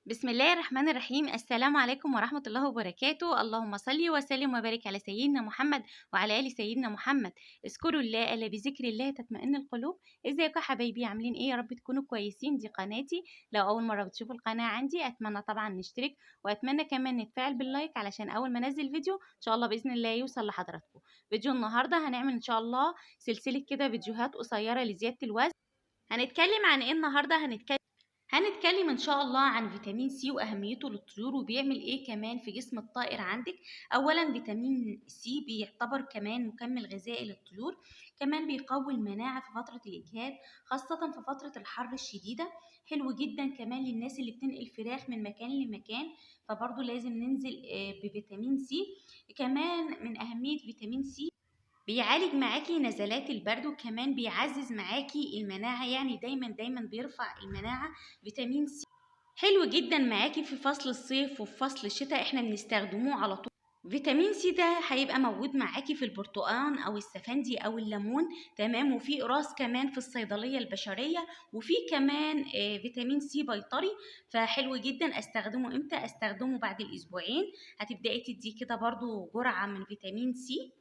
بسم الله الرحمن الرحيم. السلام عليكم ورحمة الله وبركاته. اللهم صل وسلم وبارك على سيدنا محمد وعلى آل سيدنا محمد. اذكروا الله ألا بذكر الله تطمئن القلوب. ازيكم يا حبايبي، عاملين ايه؟ يا رب تكونوا كويسين. دي قناتي، لو أول مرة بتشوفوا القناة عندي أتمنى طبعا نشترك، وأتمنى كمان نتفاعل باللايك علشان أول ما أنزل فيديو إن شاء الله بإذن الله يوصل لحضراتكم. فيديو النهاردة هنعمل إن شاء الله سلسلة كده فيديوهات قصيرة لزيادة الوزن. هنتكلم عن ايه النهارده؟ هنتكلم ان شاء الله عن فيتامين سي واهميته للطيور وبيعمل ايه كمان في جسم الطائر عندك. اولا فيتامين سي بيعتبر كمان مكمل غذائي للطيور، كمان بيقوي المناعة في فترة الاجهاد خاصة في فترة الحر الشديدة. حلو جدا كمان للناس اللي بتنقل فراخ من مكان لمكان، فبرضه لازم ننزل بفيتامين سي. كمان من اهمية فيتامين سي بيعالج معاكي نزلات البرد، وكمان بيعزز معاكي المناعة، يعني دايما بيرفع المناعة. فيتامين سي حلو جدا معاكي في فصل الصيف وفي فصل الشتاء، احنا بنستخدموه على طول. فيتامين سي ده هيبقى موجود معاكي في البرتقال او السفندي او الليمون، تمام. وفي قراص كمان في الصيدلية البشرية، وفي كمان فيتامين سي بيطري. فحلو جدا. استخدمه امتى؟ استخدمه بعد الاسبوعين هتبداي تدي كده برضو جرعة من فيتامين سي.